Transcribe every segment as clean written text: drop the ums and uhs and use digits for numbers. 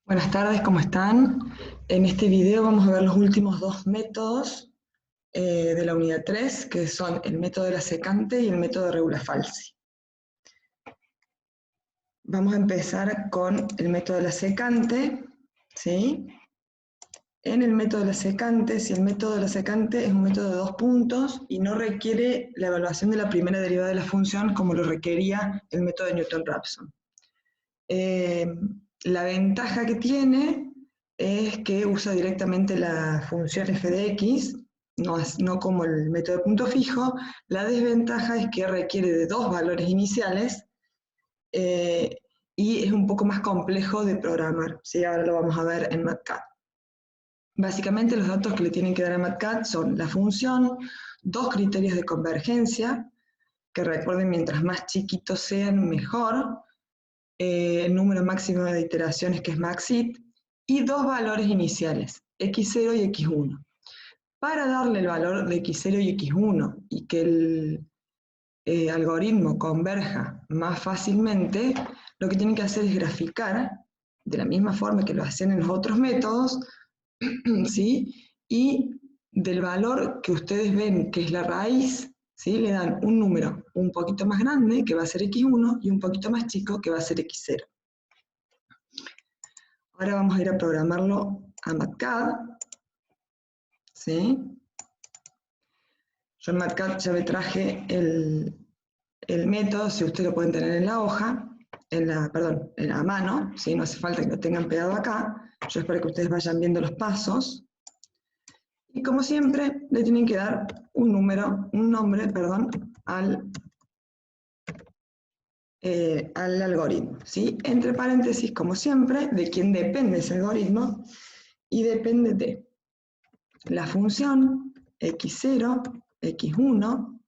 Buenas tardes, ¿cómo están? En este video vamos a ver los últimos dos métodos de la unidad 3, que son el método de la secante y el método de regula falsi. Vamos a empezar con el método de la secante, ¿sí? En el método de la secante, si el método de la secante es un método de 2 puntos y no requiere la evaluación de la primera derivada de la función como lo requería el método de Newton-Raphson. La ventaja que tiene es que usa directamente la función f de x, no como el método de punto fijo. La desventaja es que requiere de dos valores iniciales y es un poco más complejo de programar, ¿sí? Ahora lo vamos a ver en MATCAD. Básicamente los datos que le tienen que dar a MATCAD son la función, dos criterios de convergencia, que recuerden mientras más chiquitos sean mejor, el número máximo de iteraciones que es maxit, y dos valores iniciales, x0 y x1. Para darle el valor de x0 y x1 y que el algoritmo converja más fácilmente, lo que tienen que hacer es graficar, de la misma forma que lo hacían en los otros métodos, ¿sí? Y del valor que ustedes ven que es la raíz, ¿sí? Le dan un número un poquito más grande, que va a ser x1, y un poquito más chico, que va a ser x0. Ahora vamos a ir a programarlo a MATCAD, ¿sí? Yo en MATCAD ya me traje el método, si ustedes lo pueden tener en la hoja, en la mano, ¿sí? No hace falta que lo tengan pegado acá. Yo espero que ustedes vayan viendo los pasos. Y como siempre, le tienen que dar un nombre al algoritmo, ¿sí? Entre paréntesis, como siempre, de quién depende ese algoritmo, y depende de la función x0, x1,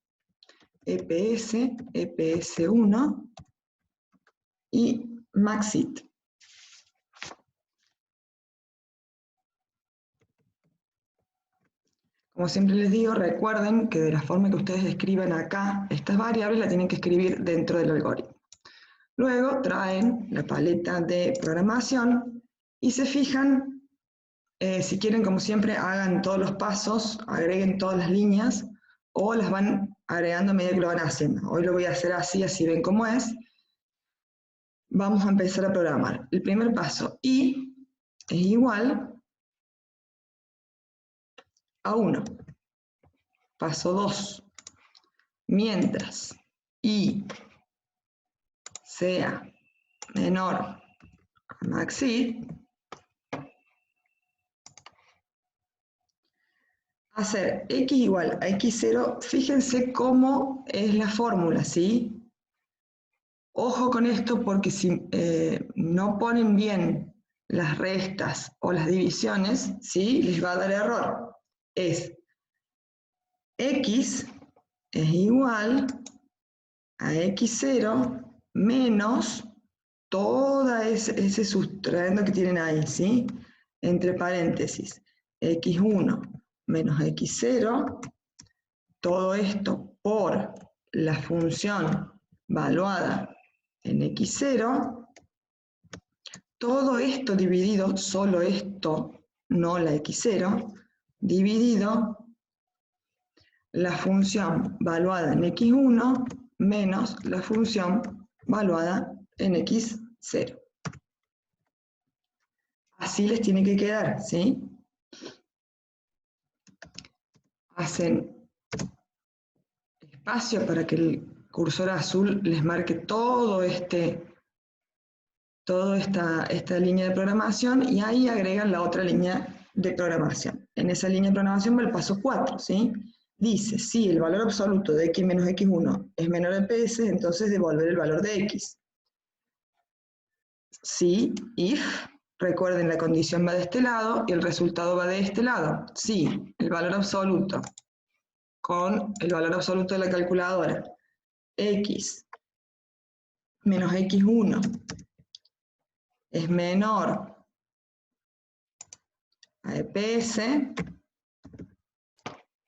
EPS, EPS1 y maxit. Como siempre les digo, recuerden que de la forma que ustedes escriban acá, estas variables las tienen que escribir dentro del algoritmo. Luego traen la paleta de programación y se fijan, si quieren, como siempre, hagan todos los pasos, agreguen todas las líneas o las van agregando a medida que lo van haciendo. Hoy lo voy a hacer así, así ven cómo es. Vamos a empezar a programar. El primer paso, y es igual a 1. Paso 2, mientras y sea menor a maxit, hacer x igual a x0, fíjense cómo es la fórmula, ¿sí? Ojo con esto porque si no ponen bien las restas o las divisiones, ¿sí? Les va a dar error. Es x es igual a x0 menos todo ese sustrayendo que tienen ahí, ¿sí? Entre paréntesis, x1 menos x0, todo esto por la función valuada en x0, todo esto dividido, solo esto, no la x0, dividido la función valuada en x1 menos la función valuada en x0. Así les tiene que quedar, ¿sí? Hacen espacio para que el cursor azul les marque toda esta línea de programación y ahí agregan la otra línea de programación. En esa línea de programación va el paso 4, ¿sí? Dice, si el valor absoluto de x menos x1 es menor a ps, entonces devolver el valor de x. Si, if, recuerden, la condición va de este lado y el resultado va de este lado. Si el valor absoluto con el valor absoluto de la calculadora, x menos x1 es menor a EPS,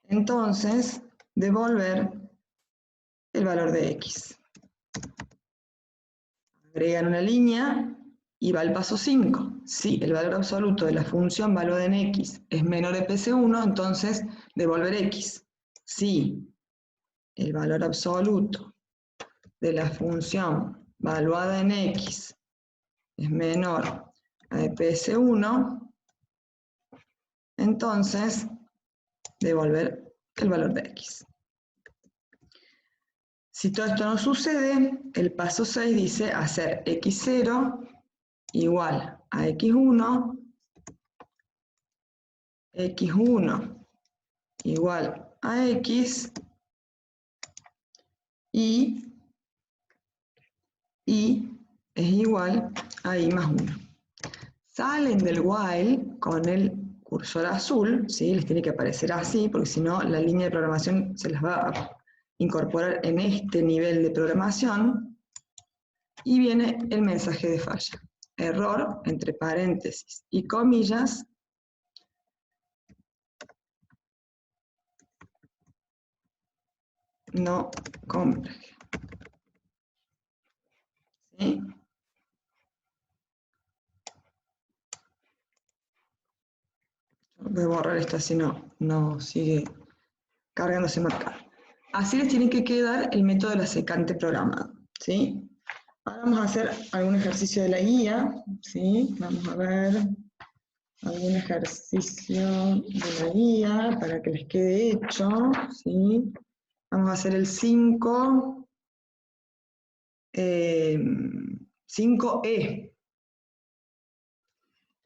entonces devolver el valor de x. Agregan una línea Y va al paso 5. Si el valor absoluto de la función valuada en x es menor de PS1, entonces devolver x. Si el valor absoluto de la función valuada en x es menor a de PS1, entonces devolver el valor de x. Si todo esto no sucede, el paso 6 dice hacer x0 igual a x1 igual a x y es igual a y más 1. Salen del while con el cursor azul, ¿sí? Les tiene que aparecer así, porque si no la línea de programación se las va a incorporar en este nivel de programación, y viene el mensaje de falla. Error, entre paréntesis y comillas, no converge. ¿Sí? Voy a borrar esto, así no sigue cargándose marcado. Así les tiene que quedar el método de la secante programado. ¿Sí? Ahora vamos a hacer algún ejercicio de la guía. ¿Sí? Vamos a ver algún ejercicio de la guía para que les quede hecho. ¿Sí? Vamos a hacer el 5E.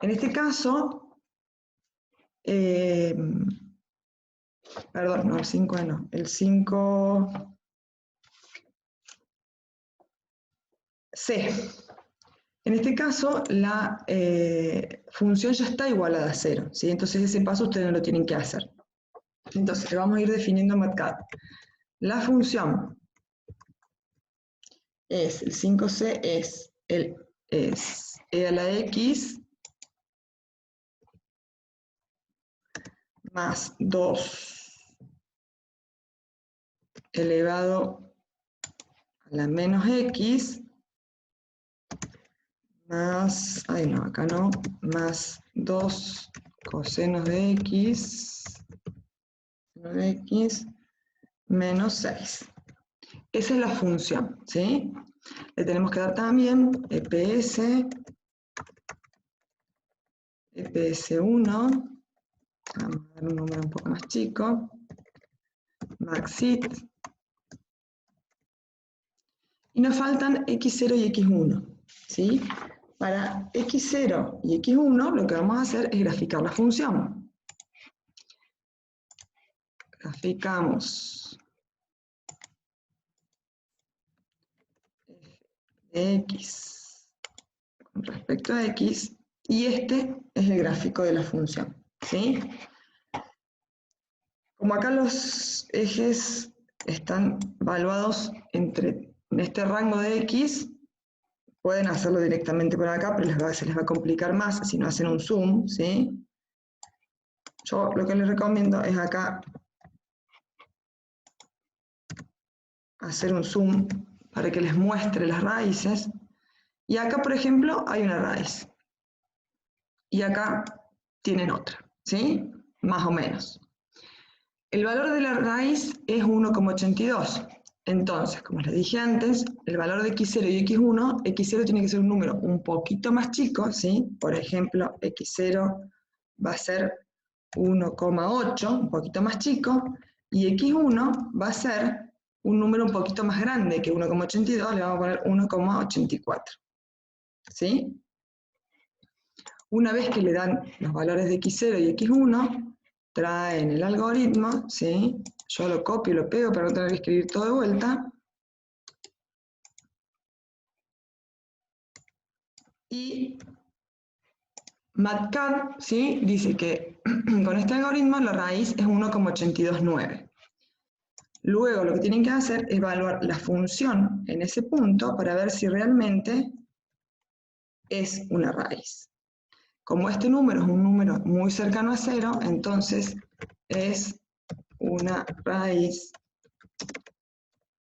En este caso, perdón, no, el 5E no, el 5C. En este caso, la función ya está igualada a 0, ¿sí? Entonces ese paso ustedes no lo tienen que hacer. Entonces le vamos a ir definiendo en MATCAD. La función es, el 5C es e a la x más 2 elevado a la menos x más, ay no, acá no, más 2 cosenos de x menos 6. Esa es la función, ¿sí? Le tenemos que dar también EPS1, vamos a dar un número un poco más chico, maxit, y nos faltan x0 y x1, ¿sí? Para x0 y x1 lo que vamos a hacer es graficar la función. Graficamos x con respecto a x, y este es el gráfico de la función, ¿sí? Como acá los ejes están valuados en este rango de x, pueden hacerlo directamente por acá, pero se les va a complicar más si no hacen un zoom, ¿sí? Yo lo que les recomiendo es acá hacer un zoom para que les muestre las raíces. Y acá, por ejemplo, hay una raíz. Y acá tienen otra, ¿sí? Más o menos. El valor de la raíz es 1,82. Entonces, como les dije antes, el valor de x0 y x1, x0 tiene que ser un número un poquito más chico, ¿sí? Por ejemplo, x0 va a ser 1,8, un poquito más chico, y x1 va a ser un número un poquito más grande que 1,82, le vamos a poner 1,84. ¿Sí? Una vez que le dan los valores de x0 y x1, traen el algoritmo, ¿sí? Yo lo copio y lo pego para no tener que escribir todo de vuelta. Y MATCAD, ¿sí? Dice que con este algoritmo la raíz es 1,829. Luego lo que tienen que hacer es evaluar la función en ese punto para ver si realmente es una raíz. Como este número es un número muy cercano a 0, entonces es una raíz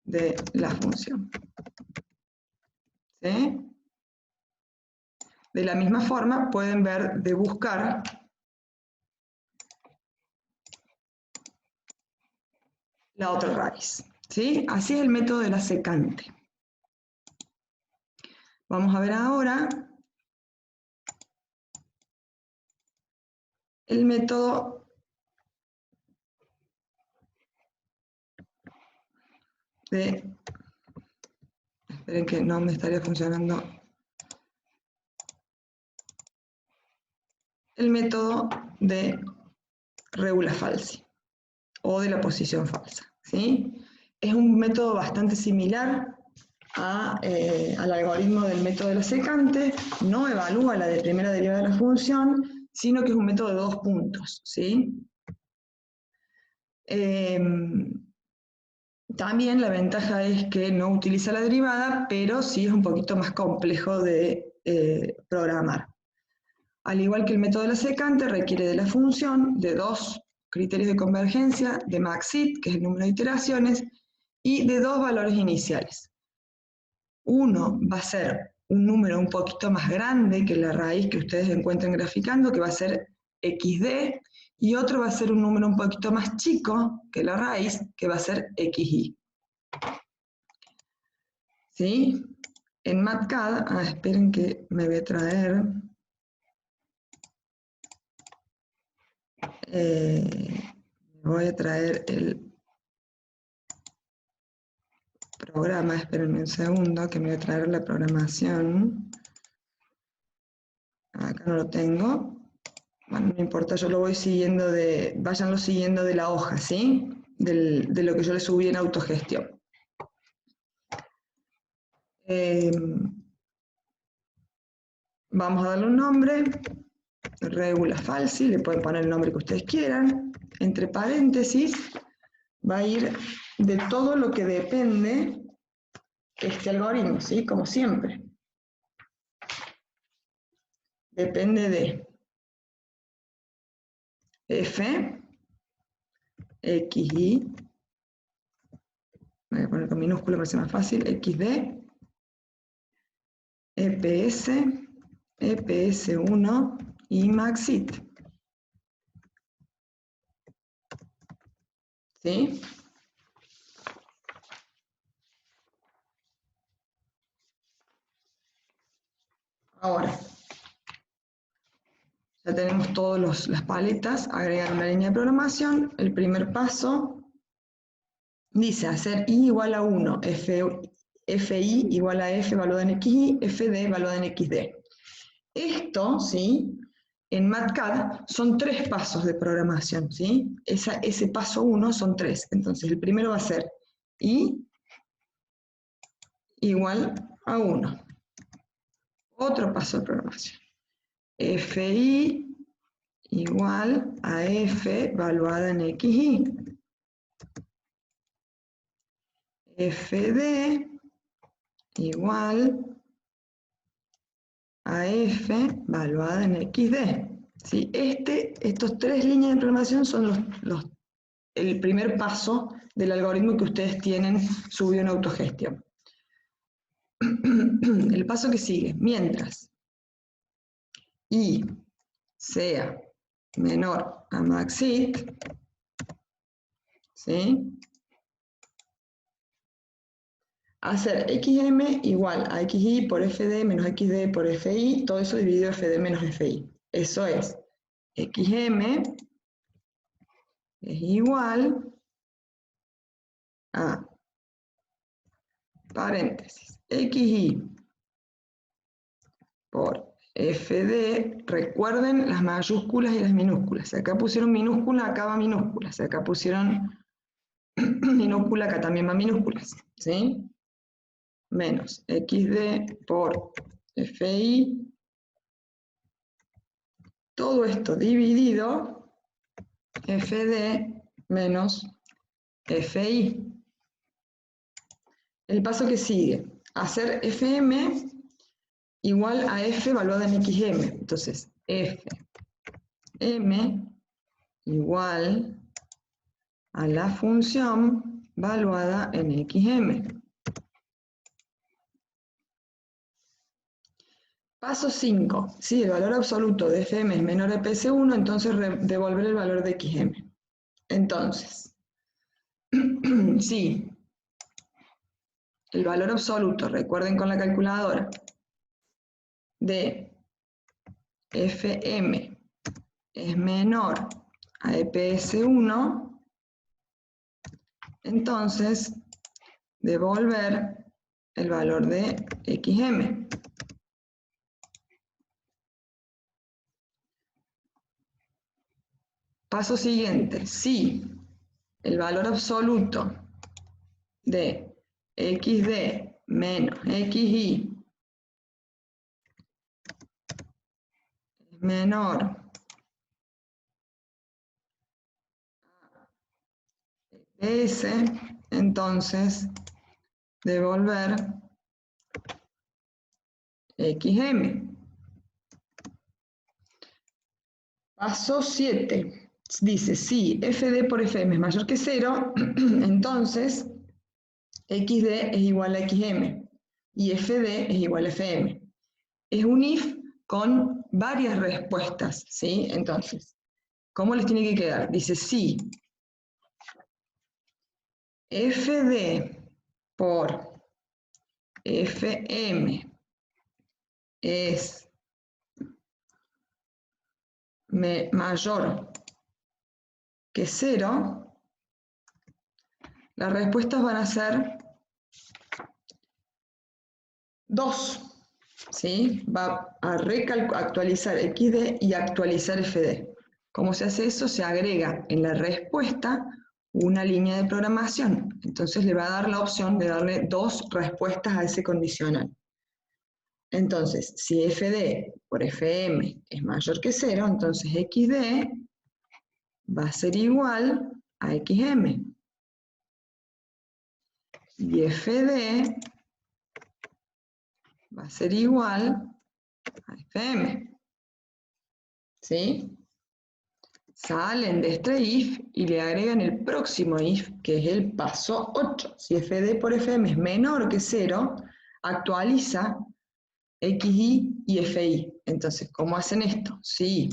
de la función. ¿Sí? De la misma forma, pueden ver de buscar la otra raíz, ¿sí? Así es el método de la secante. Vamos a ver ahora el método de... Esperen que no me estaría funcionando. El método de regula falsi o de la posición falsa, ¿sí? Es un método bastante similar al algoritmo del método de la secante, no evalúa la de primera derivada de la función, sino que es un método de 2 puntos, ¿sí? También la ventaja es que no utiliza la derivada, pero sí es un poquito más complejo de programar. Al igual que el método de la secante, requiere de la función, de 2 criterios de convergencia, de maxit, que es el número de iteraciones, y de 2 valores iniciales. Uno va a ser un número un poquito más grande que la raíz que ustedes encuentren graficando, que va a ser xd, y otro va a ser un número un poquito más chico que la raíz, que va a ser xy. ¿Sí? En MATCAD, esperen que me voy a traer... voy a traer el programa, espérenme un segundo, que me voy a traer la programación. Acá no lo tengo. Bueno, no importa, yo lo voy siguiendo váyanlo siguiendo de la hoja, ¿sí? De lo que yo le subí en autogestión. Vamos a darle un nombre, regula falsi, le pueden poner el nombre que ustedes quieran. Entre paréntesis va a ir de todo lo que depende este algoritmo, ¿sí? Como siempre. Depende de f, xy, voy a poner con minúscula para que sea más fácil, xd, EPS, EPS1 y maxit. ¿Sí? Ahora, ya tenemos todas las paletas, agregar una línea de programación. El primer paso dice hacer i igual a 1, fi igual a f evaluada en xy, fd evaluada en xd. Esto, ¿sí? En MATCAD son 3 pasos de programación, ¿sí? Ese paso 1 son 3. Entonces, el primero va a ser i igual a 1. Otro paso de programación. fi igual a f evaluada en xy. fd igual a f evaluada en xd. ¿Sí? Estos 3 líneas de programación son el primer paso del algoritmo que ustedes tienen subido en autogestión. El paso que sigue, mientras i sea menor a maxit, ¿sí? Hacer xm igual a xy por fd menos xd por fi, todo eso dividido fd menos fi. Eso es, xm es igual a, paréntesis, xy por fd, recuerden las mayúsculas y las minúsculas. Si acá pusieron minúscula, acá va minúscula. Si acá pusieron minúscula, acá también va minúsculas, ¿sí? Menos xd por fi, todo esto dividido fd menos fi. El paso que sigue, hacer fm igual a f evaluada en xm. Entonces, fm igual a la función evaluada en xm. Paso 5. Si el valor absoluto de fm es menor a ps1, entonces devolver el valor de xm. Entonces, si el valor absoluto, recuerden con la calculadora, de fm es menor a ps1, entonces devolver el valor de xm. Paso siguiente, si el valor absoluto de xd menos xy es menor a ps, entonces devolver xm. Paso 7. Dice, si fd por fm es mayor que 0, entonces xd es igual a xm y fd es igual a fm. Es un if con varias respuestas, ¿sí? Entonces, ¿cómo les tiene que quedar? Dice, si fd por fm es mayor que 0, las respuestas van a ser 2, ¿sí? Va a actualizar xd y actualizar fd. ¿Cómo se hace eso? Se agrega en la respuesta una línea de programación. Entonces le va a dar la opción de darle 2 respuestas a ese condicional. Entonces, si fd por fm es mayor que 0, entonces xd va a ser igual a xm. Y fd va a ser igual a fm. ¿Sí? Salen de este if y le agregan el próximo if, que es el paso 8. Si fd por fm es menor que 0, actualiza xy y fi. Entonces, ¿cómo hacen esto? Si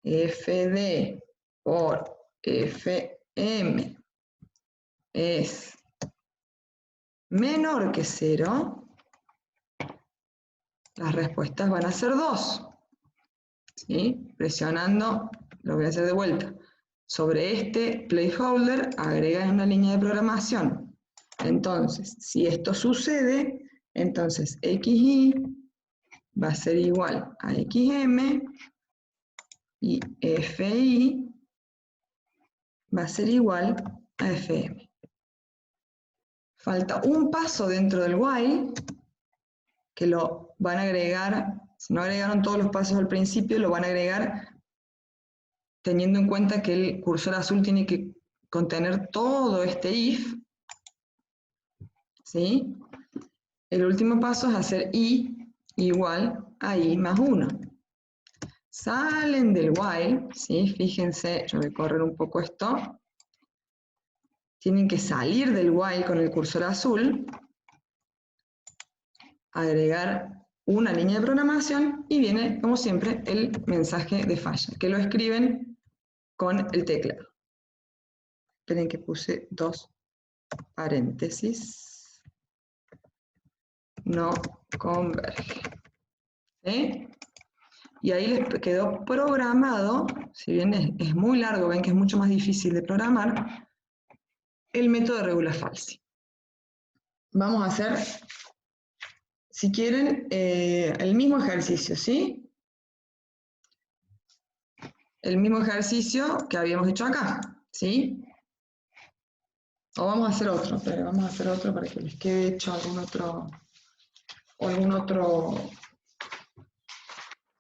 fd por fm es menor que 0, las respuestas van a ser 2. ¿Sí? Presionando, lo voy a hacer de vuelta. Sobre este placeholder agregan una línea de programación. Entonces, si esto sucede, entonces xy va a ser igual a xm y fi va a ser igual a fm. Falta un paso dentro del while que lo van a agregar, si no agregaron todos los pasos al principio, lo van a agregar teniendo en cuenta que el cursor azul tiene que contener todo este if, ¿sí? El último paso es hacer i igual a i más 1. Salen del while, ¿sí? Fíjense, yo voy a correr un poco esto. Tienen que salir del while con el cursor azul, agregar una línea de programación y viene, como siempre, el mensaje de falla, que lo escriben con el teclado. Esperen que puse 2 paréntesis. No converge. ¿Sí? Y ahí les quedó programado, si bien es muy largo, ven que es mucho más difícil de programar, el método de regula falsi. Vamos a hacer, si quieren, el mismo ejercicio, ¿sí? El mismo ejercicio que habíamos hecho acá, ¿sí? O vamos a hacer otro, pero vamos a hacer otro para que les quede hecho algún otro.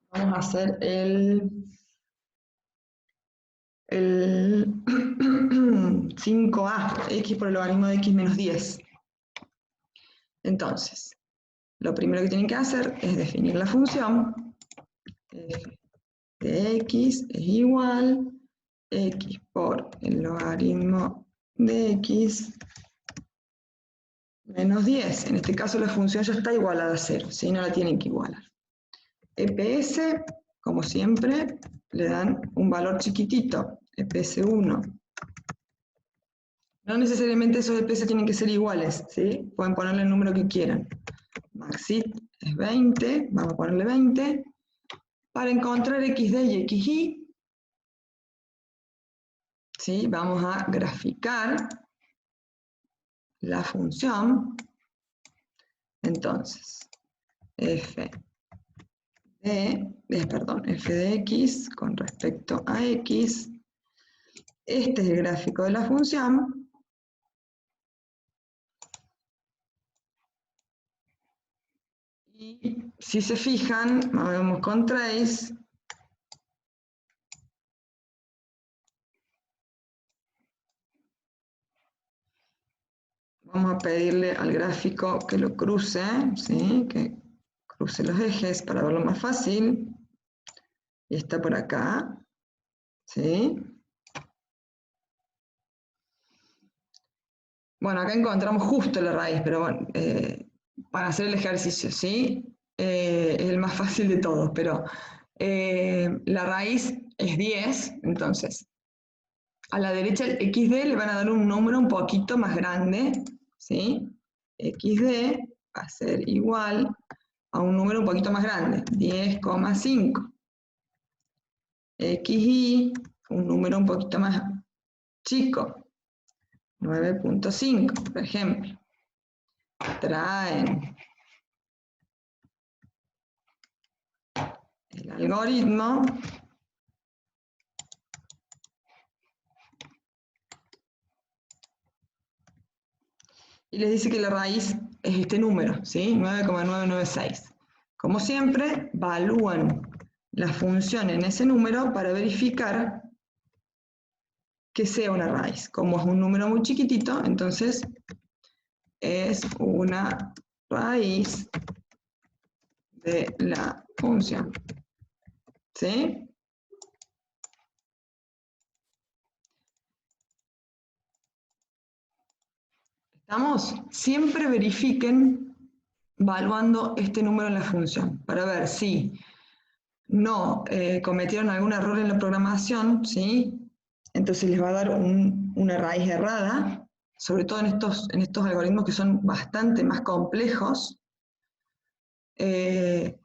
Vamos a hacer el 5a, x por el logaritmo de x menos 10. Entonces, lo primero que tienen que hacer es definir la función f de x es igual x por el logaritmo de x menos 10. En este caso la función ya está igualada a 0, ¿sí? No la tienen que igualar. EPS, como siempre, le dan un valor chiquitito, EPS1. No necesariamente esos EPS tienen que ser iguales, ¿sí? Pueden ponerle el número que quieran. Maxit es 20, vamos a ponerle 20. Para encontrar XD y XY, ¿sí? Vamos a graficar la función. Entonces, f de x con respecto a x. Este es el gráfico de la función. Y si se fijan, movemos con trace. Vamos a pedirle al gráfico que lo cruce, ¿sí? Que cruce los ejes para verlo más fácil. Y está por acá, ¿sí? Bueno, acá encontramos justo la raíz, pero bueno, para hacer el ejercicio, ¿sí? Es el más fácil de todos, pero la raíz es 10, entonces a la derecha el XD le van a dar un número un poquito más grande, ¿sí? XD va a ser igual a un número un poquito más grande, 10,5. XY, un número un poquito más chico, 9,5, por ejemplo. Traen el algoritmo y les dice que la raíz es este número, ¿sí? 9,996. Como siempre, evalúan la función en ese número para verificar que sea una raíz. Como es un número muy chiquitito, entonces es una raíz de la función, ¿sí? ¿Estamos? Siempre verifiquen evaluando este número en la función para ver si no cometieron algún error en la programación, ¿sí? Entonces les va a dar una raíz errada, sobre todo en estos algoritmos que son bastante más complejos. Tienen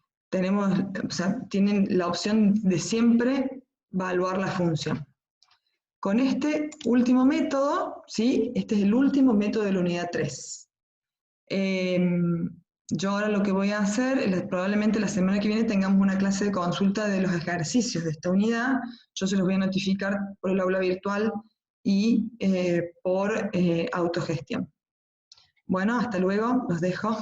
la opción de siempre evaluar la función. Con este último método, ¿sí? Este es el último método de la unidad 3. Yo ahora lo que voy a hacer, probablemente la semana que viene tengamos una clase de consulta de los ejercicios de esta unidad. Yo se los voy a notificar por el aula virtual y por autogestión. Bueno, hasta luego, los dejo.